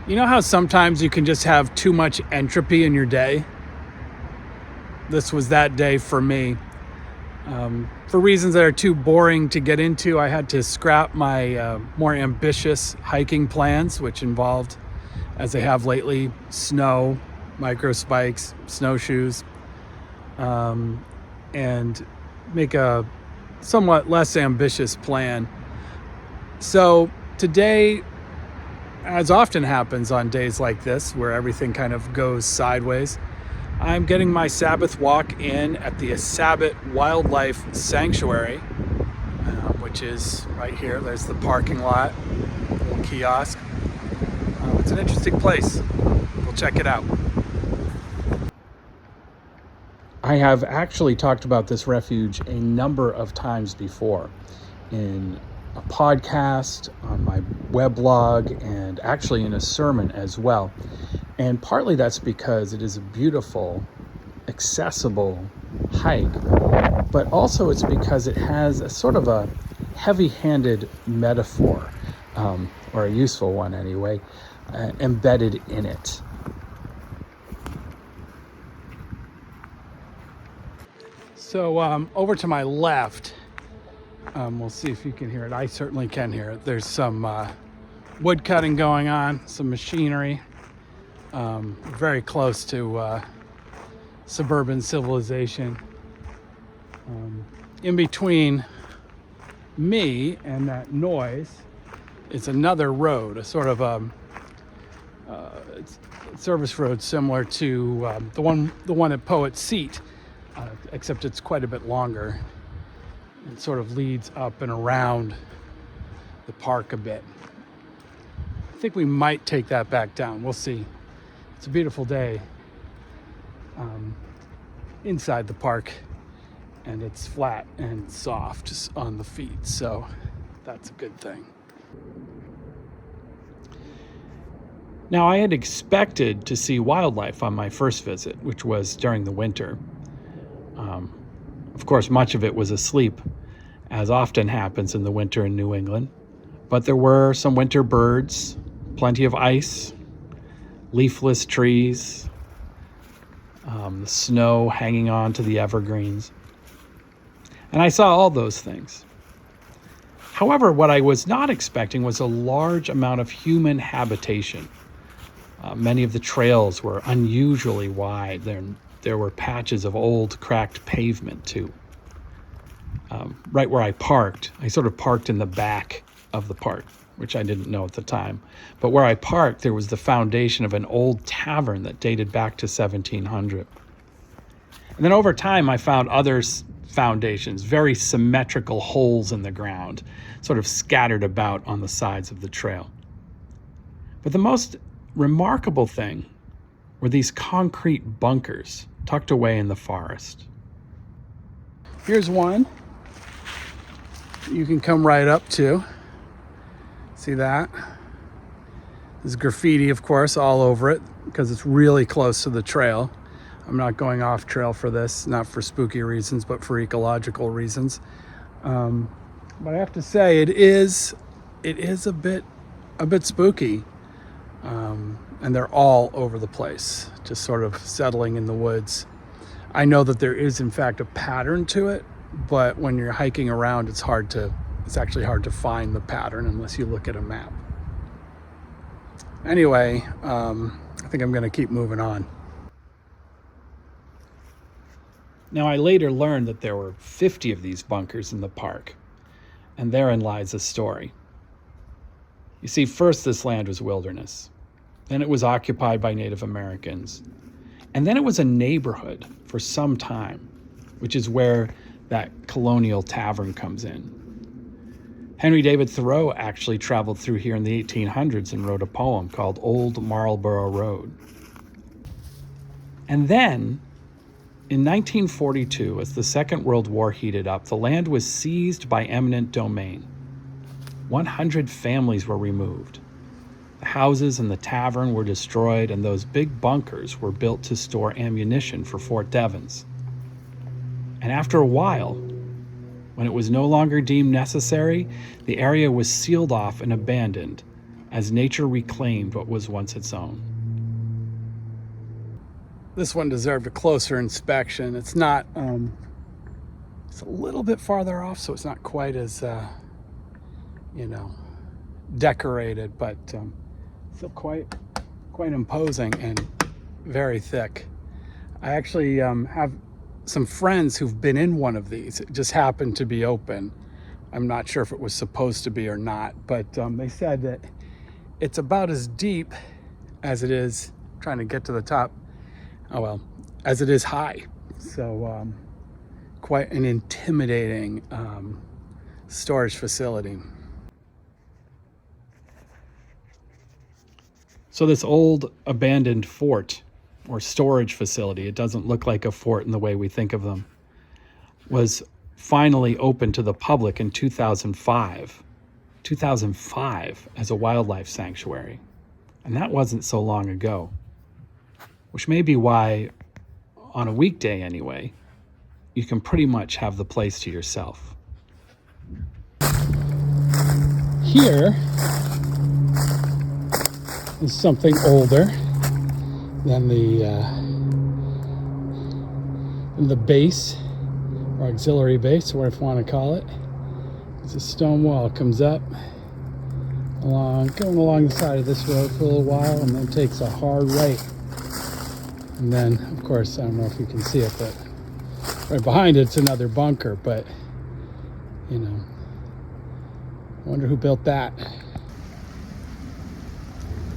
You know how sometimes you can just have too much entropy in your day? This was that day for me. For reasons that are too boring to get into, I had to scrap my more ambitious hiking plans, which involved, as they have lately, snow, micro spikes, snowshoes, and make a somewhat less ambitious plan. So today, as often happens on days like this, where everything kind of goes sideways, I'm getting my Sabbath walk in at the Assabet Wildlife Sanctuary, which is right here. There's the parking lot, little kiosk. It's an interesting place. We'll check it out. I have actually talked about this refuge a number of times before in a podcast, on my weblog, and actually in a sermon as well. And partly that's because it is a beautiful, accessible hike, but also it's because it has a sort of a heavy-handed metaphor, or a useful one anyway, embedded in it. So over to my left, we'll see if you can hear it. I certainly can hear it. There's some wood cutting going on, some machinery, very close to suburban civilization. In between me and that noise is another road, a sort of a service road similar to the one at Poet's Seat, except it's quite a bit longer. It sort of leads up and around the park a bit. I think we might take that back down. We'll see. It's a beautiful day inside the park, and it's flat and soft on the feet, so that's a good thing. Now, I had expected to see wildlife on my first visit, which was during the winter. Of course, much of it was asleep, as often happens in the winter in New England. But there were some winter birds, plenty of ice, leafless trees, the snow hanging on to the evergreens. And I saw all those things. However, what I was not expecting was a large amount of human habitation. Many of the trails were unusually wide. There were patches of old, cracked pavement, too. Right where I parked, I sort of parked in the back of the park, which I didn't know at the time. But where I parked, there was the foundation of an old tavern that dated back to 1700. And then over time, I found other foundations, very symmetrical holes in the ground, sort of scattered about on the sides of the trail. But the most remarkable thing were these concrete bunkers tucked away in the forest. Here's one you can come right up to. See that? There's graffiti, of course, all over it because it's really close to the trail. I'm not going off trail for this, not for spooky reasons, but for ecological reasons. But I have to say, it is a bit spooky. And they're all over the place, just sort of settling in the woods. I know that there is, in fact, a pattern to it, but when you're hiking around, it's actually hard to find the pattern unless you look at a map. Anyway, I think I'm going to keep moving on. Now, I later learned that there were 50 of these bunkers in the park, and therein lies the story. You see, first this land was wilderness. Then it was occupied by Native Americans. And then it was a neighborhood for some time, which is where that colonial tavern comes in. Henry David Thoreau actually traveled through here in the 1800s and wrote a poem called Old Marlborough Road. And then, in 1942, as the Second World War heated up, the land was seized by eminent domain. 100 families were removed. The houses and the tavern were destroyed, and those big bunkers were built to store ammunition for Fort Devens. And after a while, when it was no longer deemed necessary, the area was sealed off and abandoned as nature reclaimed what was once its own. This one deserved a closer inspection. It's not, it's a little bit farther off, so it's not quite as, decorated, but still quite imposing and very thick. I actually have some friends who've been in one of these. It just happened to be open. I'm not sure if it was supposed to be or not, but they said that it's about as deep as it is, trying to get to the top, as it is high. So quite an intimidating storage facility. So this old abandoned fort or storage facility, it doesn't look like a fort in the way we think of them, was finally opened to the public in 2005 as a wildlife sanctuary. And that wasn't so long ago, which may be why, on a weekday anyway, you can pretty much have the place to yourself. Here is something older than the base, or auxiliary base, or whatever you want to call it. It's a stone wall. It comes up going along the side of this road for a little while, and then takes a hard right. And then, of course, I don't know if you can see it, but right behind it's another bunker. But I wonder who built that.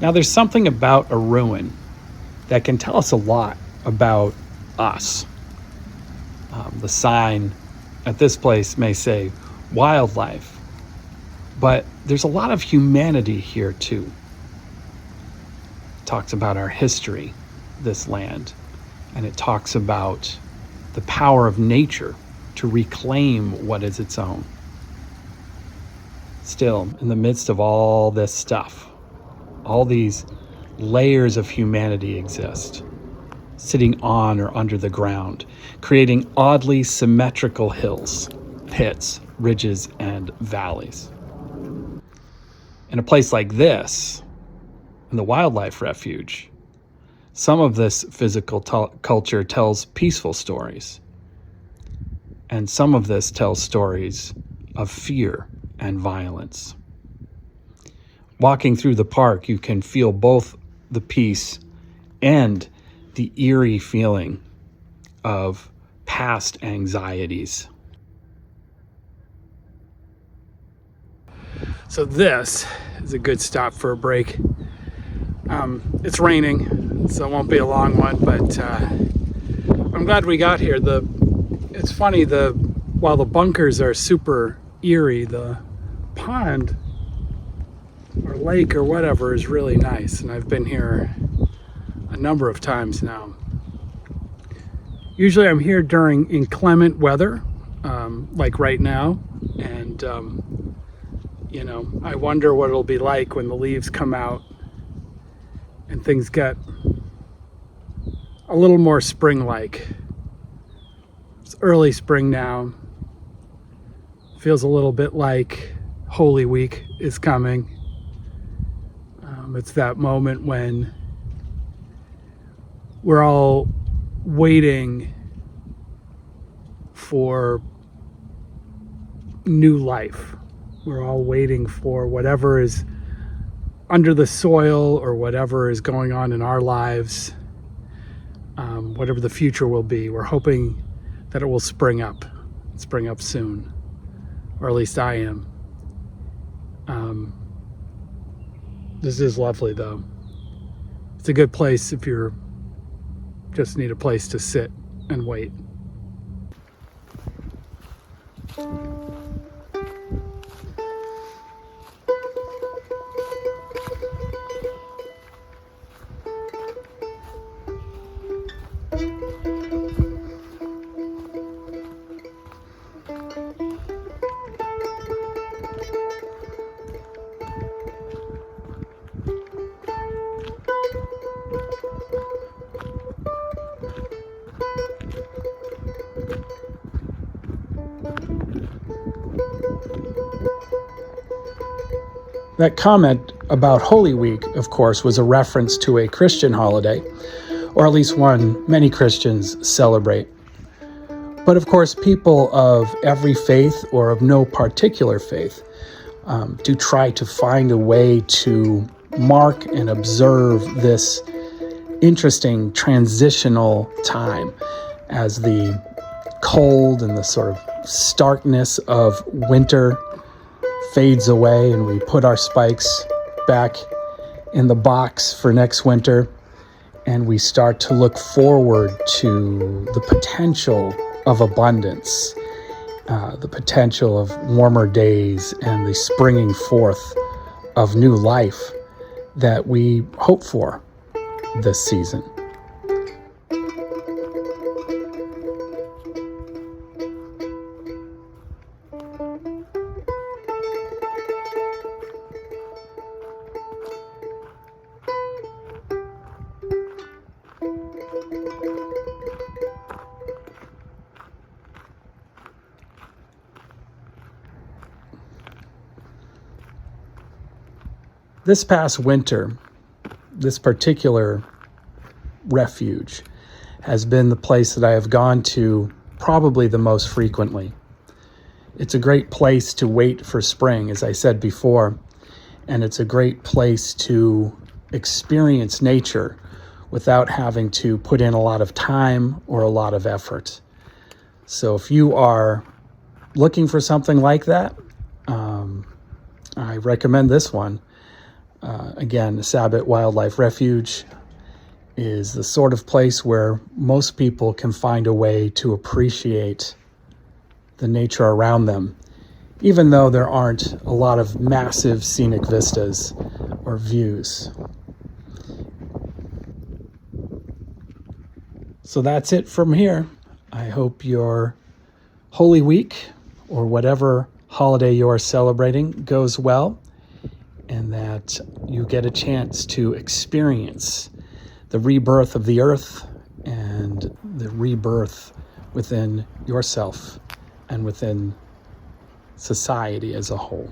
Now, there's something about a ruin that can tell us a lot about us. The sign at this place may say wildlife, but there's a lot of humanity here too. It talks about our history, this land, and it talks about the power of nature to reclaim what is its own. Still, in the midst of all this stuff, all these layers of humanity exist, sitting on or under the ground, creating oddly symmetrical hills, pits, ridges, and valleys. In a place like this, in the wildlife refuge, some of this physical culture tells peaceful stories, and some of this tells stories of fear and violence. Walking through the park, you can feel both the peace and the eerie feeling of past anxieties. So this is a good stop for a break. It's raining, so it won't be a long one, but I'm glad we got here. It's funny, while the bunkers are super eerie, the pond or lake or whatever is really nice, and I've been here a number of times now. Usually I'm here during inclement weather, like right now, and I wonder what it'll be like when the leaves come out and things get a little more spring-like. It's early spring now. Feels a little bit like Holy Week is coming. It's that moment when we're all waiting for new life. We're all waiting for whatever is under the soil or whatever is going on in our lives, whatever the future will be. We're hoping that it will spring up soon, or at least I am. This is lovely, though. It's a good place if you just need a place to sit and wait. That comment about Holy Week, of course, was a reference to a Christian holiday, or at least one many Christians celebrate. But of course, people of every faith or of no particular faith do try to find a way to mark and observe this interesting transitional time as the cold and the sort of starkness of winter fades away and we put our spikes back in the box for next winter, and we start to look forward to the potential of abundance, the potential of warmer days and the springing forth of new life that we hope for this season. This past winter, this particular refuge has been the place that I have gone to probably the most frequently. It's a great place to wait for spring, as I said before, and it's a great place to experience nature without having to put in a lot of time or a lot of effort. So if you are looking for something like that, I recommend this one. Again, Assabet Wildlife Refuge is the sort of place where most people can find a way to appreciate the nature around them, even though there aren't a lot of massive scenic vistas or views. So that's it from here. I hope your Holy Week, or whatever holiday you're celebrating, goes well, and that you get a chance to experience the rebirth of the earth and the rebirth within yourself and within society as a whole.